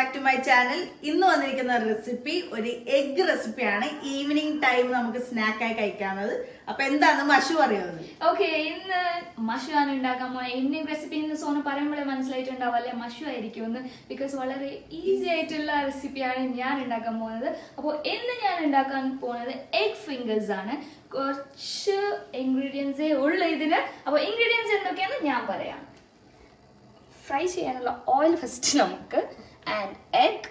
back to my channel. ഇന്ന് വന്നിരിക്കുന്ന recipe ഒരു എഗ് റെസിപ്പിയാണ്. ഈവനിങ് ടൈം നമുക്ക് സ്നാക്ക് ആയി കഴിക്കാവുന്നത്. അപ്പൊ എന്താണ് മഷു അറിയുന്നത്? ഓക്കെ, ഇന്ന് മഷു ആണ് ഉണ്ടാക്കാൻ പോകുന്നത്. ഈവനിങ് റെസിപ്പി ഇന്ന് സോന പറയുമ്പോഴേ മനസ്സിലായിട്ടുണ്ടാവും അല്ലെ മഷു ആയിരിക്കും എന്ന്. ബിക്കോസ് വളരെ ഈസി ആയിട്ടുള്ള റെസിപ്പിയാണ് ഞാൻ ഉണ്ടാക്കാൻ പോകുന്നത്. അപ്പോൾ ഇന്ന് ഞാൻ ഉണ്ടാക്കാൻ പോകുന്നത് എഗ് ഫിംഗേഴ്സ് ആണ്. കുറച്ച് ഇൻഗ്രീഡിയൻസേ ഉള്ളു ഇതിന്. അപ്പോൾ ഇൻഗ്രീഡിയൻസ് എന്തൊക്കെയാണെന്ന് ഞാൻ പറയാം. ഫ്രൈ ചെയ്യാനുള്ള ഓയിൽ ഫസ്റ്റ് നമുക്ക്, and egg,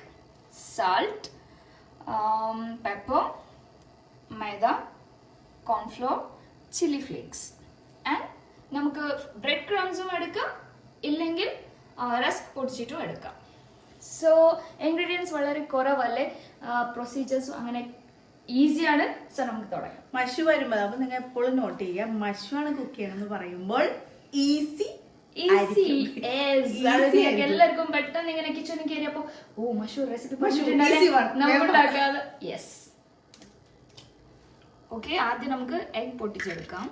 salt, pepper, maida, cornflour, chilli flakes, and നമുക്ക് ബ്രെഡ് ക്രംസും എടുക്കാം, ഇല്ലെങ്കിൽ റസ്ക് പൊടിച്ചിട്ടും എടുക്കാം. സോ ഇൻഗ്രീഡിയൻസ് വളരെ കുറവല്ലേ, പ്രൊസീജിയേഴ്സും അങ്ങനെ ഈസിയാണ്. സോ നമുക്ക് തുടങ്ങാം. മഷു വരുമ്പോൾ അപ്പൊ നിങ്ങൾ എപ്പോഴും നോട്ട് ചെയ്യുക, മഷു ആണ് കുക്ക് ചെയ്യണമെന്ന് പറയുമ്പോൾ ഈസി എല്ലാവർക്കും പെട്ടെന്ന് ഇങ്ങനെ കിച്ചണിൽ കയറിയപ്പോ മഷൂർ റെസിപ്പി യെസ്. ഓക്കെ, ആദ്യം നമുക്ക് എഗ് പൊട്ടിച്ചെടുക്കാം.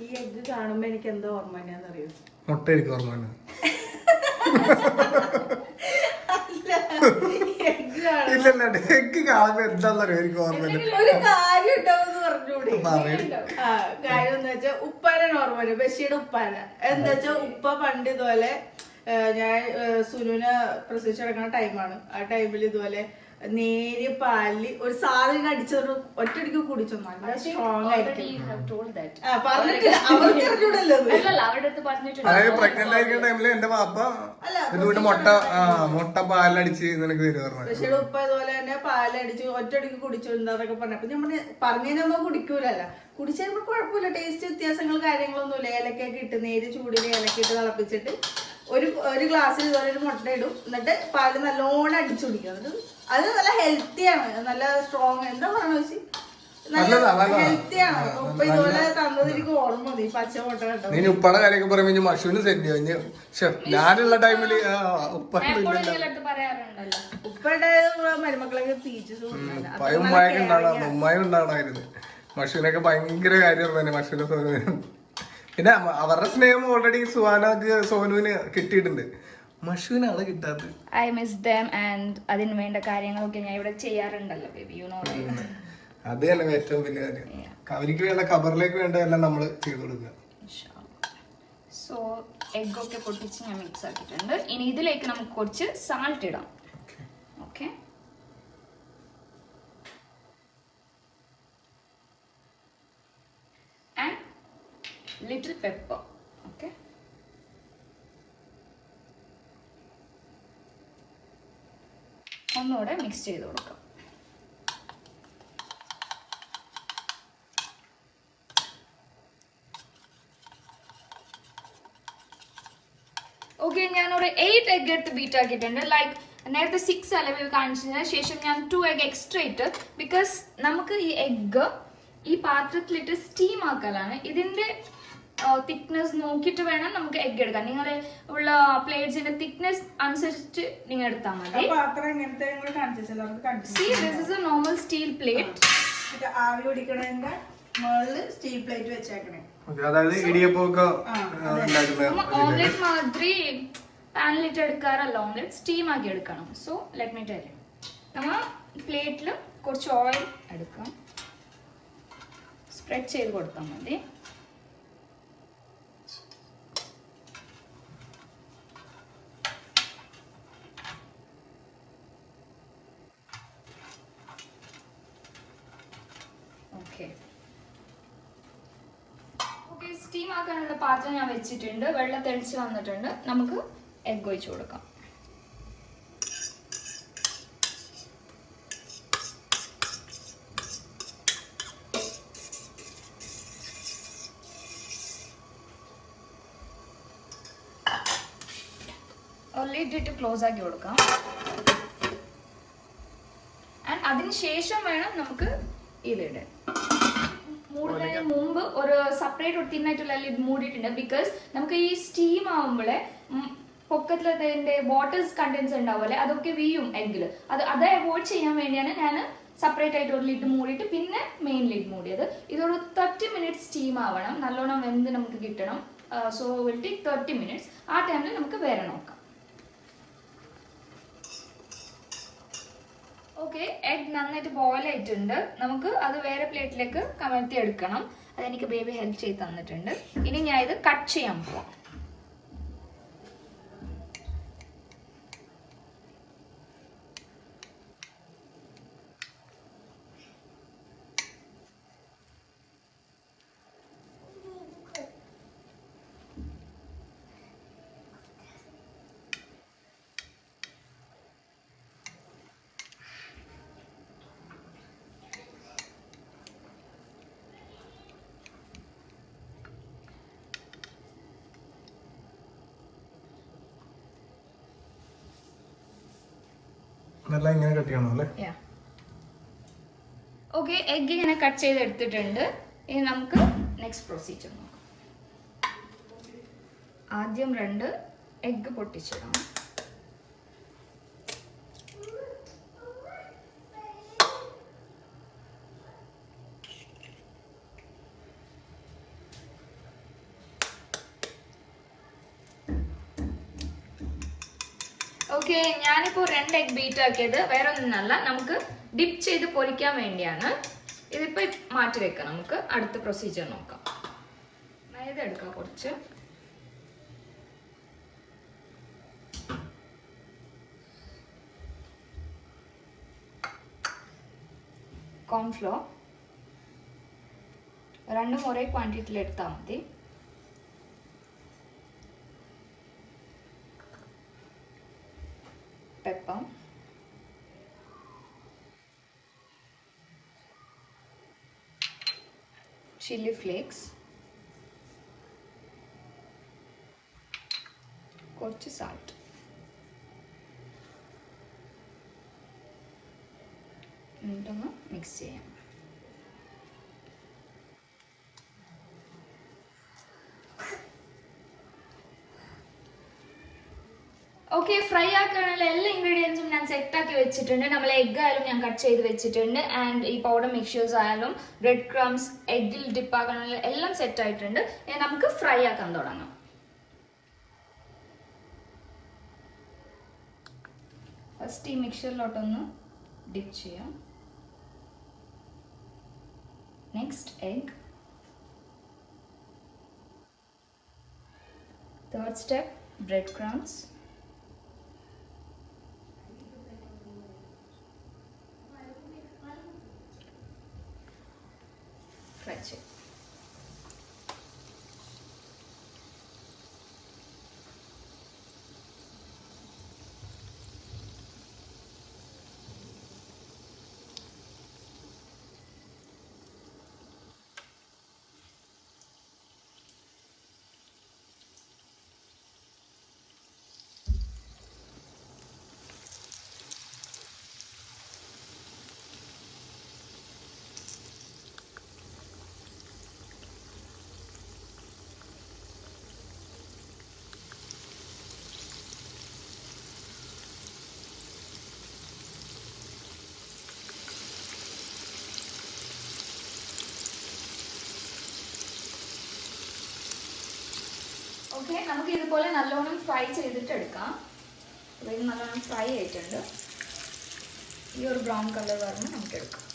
ഈ എഗ് കാണുമ്പോ എനിക്ക് എന്താ ഓർമ്മ അറിയോ? മുട്ട എനിക്ക് ഓർമ്മ. ഇല്ലല്ല, എഗ് കാണുമ്പോ എന്താന്നറിയോ എനിക്ക് ഓർമ്മ. ഒരു കാര്യം ഉണ്ടാവും പറഞ്ഞൂടെ? കാര്യം എന്താ വെച്ചാ ഉപ്പാനാണ് ഓർമ്മ വരും. ബഷീയുടെ ഉപ്പാന എന്താ വെച്ചാ ഉപ്പ പണ്ട് ഇതുപോലെ ഞാൻ സുനുവിനെ പ്രസവിച്ചെടുക്കുന്ന ടൈമാണ്. ആ ടൈമിൽ ഇതുപോലെ നേരിയ പാലില് ഒരു സാധനം അടിച്ചത് ഒറ്റടിക്ക് കുടിച്ചു. നല്ല സ്ട്രോങ് ആയിരിക്കും. അതായത് പ്രഗ്നന്റ് ആയിരിക്കുന്ന ടൈമില് എന്റെ പാപ്പ ഇതുകൊണ്ട് മുട്ട പാലടിച്ച് നിനക്ക് തരുവായിരുന്നു. പക്ഷേ ഉപ്പ ഇതുപോലെ തന്നെ പാലടിച്ച് ഒറ്റടിക്ക് കുടിച്ചിട്ടുണ്ടെന്നൊക്കെ പറഞ്ഞപ്പോ ഞാൻ പറഞ്ഞതിനൊന്നും കുടിക്കൂലല്ല. കുടിച്ചു കഴിയുമ്പോ കുഴപ്പമില്ല, ടേസ്റ്റ് വ്യത്യാസങ്ങൾ കാര്യങ്ങളൊന്നുമില്ല. ഏലക്കൊക്കെ ഇട്ട് നേര് ചൂടിൽ ഏലക്കിട്ട് തിളപ്പിച്ചിട്ട് ഒരു ഗ്ലാസ്സിൽ ഇതുപോലെ ഒരു മുട്ട ഇടും. എന്നിട്ട് പാല് നല്ലോണം അടിച്ചു കുടിക്കും. എന്നിട്ട് അത് നല്ല ഹെൽത്തിയാണ്, നല്ല സ്ട്രോങ്. എന്താ പറയണ വെച്ച് നല്ല ഹെൽത്തിയാണ്. ഉപ്പ ഇതുപോലെ തന്നത് എനിക്ക് ഓർമ്മ വന്നു. ഈ പച്ച മുട്ട കണ്ടോ? നീ ഉപ്പയുടെ കാര്യമൊക്കെ പറയുമ്പോ മഷുവിന് സെറ്റ് ഞാനുള്ള ടൈമില് ഉപ്പയുടെ മരുമക്കളൊക്കെ തീച്ചു ഉമ്മായും ഉണ്ടാവണമായിരുന്നു. മഷുവിനൊക്കെ ഭയങ്കര കാര്യമായിരുന്നു തന്നെ മഷുവിനെ സോനുവിന്. പിന്നെ അവരുടെ സ്നേഹം ഓൾറെഡി സോനുവിന് കിട്ടിയിട്ടുണ്ട്, മഷുവിനാണ് കിട്ടാത്തത്. ഐ മിസ് ദം ആൻഡ് അതിന് വേണ്ട കാര്യങ്ങളൊക്കെ ഞാൻ ഇവിടെ ചെയ്യാറുണ്ടല്ലോ ബേബി, യു നോ. അത് തന്നെ ഏറ്റവും വലിയ കാര്യം. അവർക്ക് വേണ്ട ഖബറിലേക്ക് വേണ്ട എല്ലാം നമ്മൾ ചെയ്തു കൊടുക്കുക. സോ എഗ് ഒക്കെ പൊട്ടിച്ച് ഞാൻ മിക്സ് ആക്കിയിട്ടുണ്ട്. ഇനി ഇതിലേക്ക് നമുക്ക് കുറച്ച് സാൾട്ട് ഇടാം. Okay, and little pepper. Okay, ഒന്നുകൂടെ മിക്സ് ചെയ്ത് കൊടുക്കാം. ഓക്കെ, ഞാനൊരു 8 എഗ് എടുത്ത് ബീറ്റ് ആക്കിയിട്ടുണ്ട്. ലൈക്ക് നേരത്തെ 6 അലവ് കാണിച്ചതിന് ശേഷം ഞാൻ 2 എഗ് എക്സ്ട്രാ ഇട്ട്. ബിക്കോസ് നമുക്ക് ഈ എഗ് ഈ പാത്രത്തിലിട്ട് സ്റ്റീം ആക്കലാണ്. ഇതിന്റെ തിക്നെസ് നോക്കിയിട്ട് വേണം നമുക്ക് എഗ് എടുക്കാൻ. നിങ്ങളുടെ ഉള്ള പ്ലേറ്റ്സിന്റെ തിക്നെസ് അനുസരിച്ച് നിങ്ങൾ എടുത്താൽ മതി. This is A normal steel plate. ആവി പിടിക്കണതിന്റെ സ്റ്റീൽ പ്ലേറ്റ് വെച്ചേക്കണേ. ഓംലെറ്റ് മാതിരി പാനിലിട്ട് എടുക്കാറല്ല, ഓംലെറ്റ് സ്റ്റീം ആക്കി എടുക്കണം. So let me tell you. നമ്മൾ പ്ലേറ്റിൽ കുറച്ച് ഓയിൽ എടുക്കാം, സ്പ്രെഡ് ചെയ്ത് കൊടുത്താൽ മതി. സ്റ്റീം ആക്കാനുള്ള പാത്രം ഞാൻ വെച്ചിട്ടുണ്ട്. വെള്ളം തെളിച്ച് വന്നിട്ടുണ്ട്. നമുക്ക് എഗ് ഒഴിച്ചു കൊടുക്കാം. ലിഡ് ഇട്ട് ക്ലോസ് ആക്കി കൊടുക്കാം. ആൻഡ് അതിന് ശേഷം വേണം നമുക്ക് ഇതിടാൻ. മൂടുന്നതിന് മുമ്പ് ഒരു സെപ്പറേറ്റ് ഒരു തിന്നായിട്ടുള്ള ലിഡ് മൂടിയിട്ടുണ്ട്. ബിക്കോസ് നമുക്ക് ഈ സ്റ്റീം ആവുമ്പോഴേ പൊക്കത്തിലതിന്റെ വാട്ടേഴ്സ് കണ്ടൻസ് ഉണ്ടാവുമല്ലേ, അതൊക്കെ വീയും എഗ്ഗിൽ. അത് അവോയ്ഡ് ചെയ്യാൻ വേണ്ടിയാണ് ഞാൻ സെപ്പറേറ്റ് ആയിട്ട് ഒരു ലിഡ് മൂടിയിട്ട് പിന്നെ മെയിൻ ലിഡ് മൂടിയത്. ഇതൊരു 30 minutes സ്റ്റീം ആവണം, നല്ലോണം വെന്ത് നമുക്ക് കിട്ടണം. So will take 30 minutes. ആ ടൈമിൽ നമുക്ക് വേറെ നോക്കാം. ഓക്കെ, എഗ് നന്നായിട്ട് ബോയിൽ ആയിട്ടുണ്ട്. നമുക്ക് അത് വേറെ പ്ലേറ്റിലേക്ക് കമഴ്ത്തി എടുക്കണം. അതെനിക്ക് ബേബി ഹെൽപ്പ് ചെയ്ത് തന്നിട്ടുണ്ട്. ഇനി ഞാൻ ഇത് കട്ട് ചെയ്യാൻ പോവാം. ഇങ്ങനെ കട്ട് ചെയ്യണം അല്ലേ? ഓക്കെ, എഗ് ഇങ്ങനെ കട്ട് ചെയ്ത് എടുത്തിട്ടുണ്ട്. ഇനി നമുക്ക് നെക്സ്റ്റ് പ്രൊസീജിയർ നോക്കാം. ആദ്യം 2 എഗ് പൊട്ടിച്ചിടാം. ഓക്കെ, ഞാനിപ്പോൾ 2 എഗ് ബീറ്റ് ആക്കിയത് വേറെ ഒന്നല്ല, നമുക്ക് ഡിപ്പ് ചെയ്ത് പൊരിക്കാൻ വേണ്ടിയാണ്. ഇതിപ്പോൾ മാറ്റി വെക്കാം. നമുക്ക് അടുത്ത പ്രൊസീജിയർ നോക്കാം. മൈദ എടുക്കാം കുറച്ച്. കോൺഫ്ലോർ 2 ഒരേ ക്വാണ്ടിറ്റിയിൽ എടുത്താൽ മതി. pepper, chili flakes, കുറച്ച് salt. എന്നിട്ടൊന്ന് മിക്സ് ചെയ്യാം. ഓക്കെ, ഫ്രൈ ആക്കാനുള്ള എല്ലാ ഇൻഗ്രീഡിയൻസും ഞാൻ സെറ്റ് ആക്കി വെച്ചിട്ടുണ്ട്. നമ്മൾ എഗ് ആയാലും ഞാൻ കട്ട് ചെയ്ത് വെച്ചിട്ടുണ്ട്. ആൻഡ് ഈ പൗഡർ മിക്സ്ചേഴ്സ് ആയാലും ബ്രെഡ് ക്രംസ് എഗ്ഗിൽ ഡിപ്പ് ആക്കാനുള്ള എല്ലാം സെറ്റ് ആയിട്ടുണ്ട്. നമുക്ക് ഫ്രൈ ആക്കാൻ തുടങ്ങാം. ഫസ്റ്റ് ഈ മിക്സ്ചറിലോട്ടൊന്ന് ഡിപ്പ് ചെയ്യാം. Next egg. Third step bread crumbs. Okay, നമുക്ക് ഇതുപോലെ നല്ലോണം ഫ്രൈ ചെയ്തിട്ട് എടുക്കാം. അപ്പോൾ ഇത് നല്ലോണം ഫ്രൈ ആയിട്ടുണ്ട്. ഈ ഒരു ബ്രൗൺ കളർ വരുമ്പോൾ നമുക്ക് എടുക്കാം.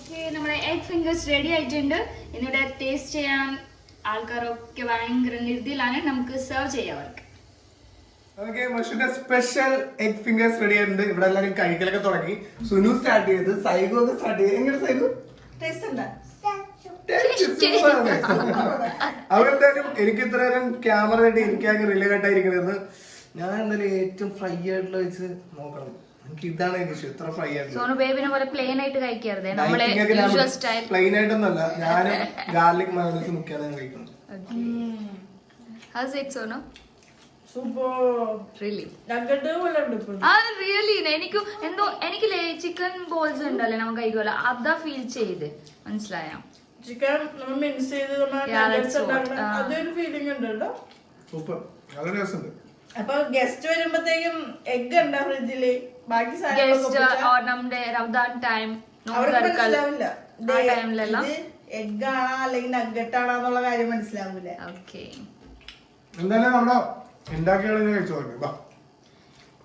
ഓക്കെ, നമ്മുടെ എഗ് ഫിംഗേഴ്സ് റെഡി ആയിട്ടുണ്ട്. എന്നിവിടെ ടേസ്റ്റ് ചെയ്യാൻ ആൾക്കാരൊക്കെ ഭയങ്കര നിർത്തിയിലാണ്. നമുക്ക് സെർവ് ചെയ്യാം അവർക്ക്. ഓക്കെ, മഷുവിന്റെ സ്പെഷ്യൽ എഗ് ഫിംഗേഴ്സ് റെഡി ആയിട്ടുണ്ട്. ഇവിടെ എല്ലാരും കഴിക്കലൊക്കെ തുടങ്ങി. സുനു സ്റ്റാർട്ട് ചെയ്ത്, സൈഗു ഒക്കെ സ്റ്റാർട്ട് ചെയ്ത്. എങ്ങനെ സൈഗു? ടേസ്റ്റ് ഉണ്ട്. അവരെന്തായാലും എനിക്ക് ഇത്ര നേരം ക്യാമറ ആയിട്ട് എനിക്കാകെ റിലേ കട്ടായിരിക്കണത്. ഞാൻ എന്തായാലും ഏറ്റവും ഫ്രൈ ആയിട്ടുള്ള വെച്ച് നോക്കണം. എനിക്ക് ഇതാണ് എനിക്ക് ഇഷ്ടം, ഇത്ര ഫ്രൈ ആയിട്ട്. സോനു ബേബിനെ പോലെ പ്ലെയിൻ ആയിട്ട് കഴിക്കരുത്, നമ്മളെ യൂഷ്വൽ സ്റ്റൈൽ. പ്ലെയിൻ ആയിട്ടൊന്നല്ല, ഞാൻ ഗാർലിക് മയോണൈസ് മുക്കിയാണ് കഴിക്കുന്നത്. House it Sonu? Super. Really? Nugget പോലെ ഉണ്ട് ഇപ്പൊ. ആ റിയലി എനിക്ക് എന്തോ എനിക്ക് ചിക്കൻ ബോൾസ് ഉണ്ടല്ലേ നമുക്ക് കഴിക്കുമല്ലോ, അതാ ഫീൽ ചെയ്ത്. മനസ്സിലായോ? ചിക്കൻ നമ്മൾ മിക്സ് ചെയ്ത് അതൊരു ഫീലിംഗ് ഉണ്ട് കേട്ടോ. സൂപ്പർ, നല്ല രസമുണ്ട്. അപ്പൊ ഗസ്റ്റ് വരുമ്പത്തേക്കും എഗ് ഉണ്ടാ ഫ്രിഡ്ജില്, ബാക്കി ഗസ്റ്റ് നമ്മുടെ റമദാൻ ടൈം അവർക്ക് മനസ്സിലാവില്ല എഗ് ആണോ അല്ലെങ്കിൽ നഗറ്റ് ആണോന്നുള്ള കാര്യം മനസ്സിലാവൂല. ഓക്കെ, എന്തായാലും നമ്മുടെ ഉണ്ടാക്കിയാലും കഴിച്ചു നോക്കാം.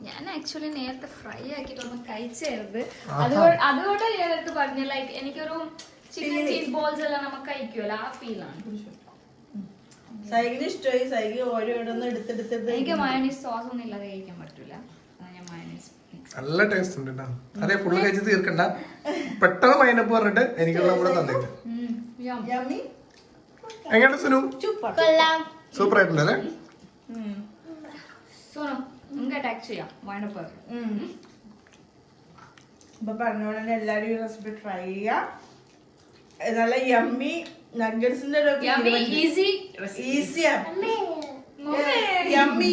ഞാൻ ആക്ച്വലി നേരത്തെ ഫ്രൈ ആക്കിയിട്ടൊന്നും കഴിച്ചത്, അതുകൊണ്ട് ഞാനടുത്ത് പറഞ്ഞു ലൈക്ക് എനിക്കൊരു ചിക്കൻ ചീസ് ബോൾസ് എല്ലാം നമുക്ക് കഴിക്കുമല്ലോ, ആ ഫീലാണ്. സൈഗിന് ഇഷ്ടമായി. സൈഗി ഓരോന്ന് എടുത്തെടുത്തിട്ട് എനിക്ക് മയോണൈസ് സോസ് ഒന്നും ഇല്ലാതെ കഴിക്കാൻ പറ്റൂല. ഞാൻ മയോണൈസ് നല്ല ടേസ്റ്റ് ഉണ്ട് കേട്ടോ. അതെ, ഫുള്ള് കഴിച്ച് തീർക്കണ്ട, പെട്ടെന്ന് മൈനപ്പ് പറഞ്ഞിട്ട് എനിക്കുള്ള കൂടെ തന്നേക്ക്. എങ്ങനെ സുനു? സൂപ്പർ ആയിട്ടുണ്ടല്ലേ? സോനു നമുക്ക് അറ്റാക്ക് ചെയ്യാം മൈനപ്പ്. ഇപ്പൊ പറഞ്ഞ പോലെ തന്നെ എല്ലാരും ഈ റെസിപ്പി ട്രൈ ചെയ്യാം. നല്ല യമ്മി നഗറ്റ്സിന്റെ ഈസിയാണ്. യമ്മി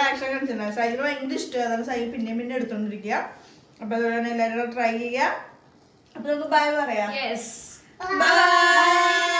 ആക്ഷൻ കാണിച്ചിട്ടുണ്ട്. സൈഡിന് ഭയങ്കര ഇഷ്ടമാണ്, അതാണ് സൈഡ് പിന്നെ പിന്നെ എടുത്തോണ്ടിരിക്കുക. അപ്പൊ അതുപോലെ തന്നെ എല്ലാവരും ട്രൈ ചെയ്യുക. അപ്പൊ നമുക്ക് ബൈ പറയാം. Yes, by.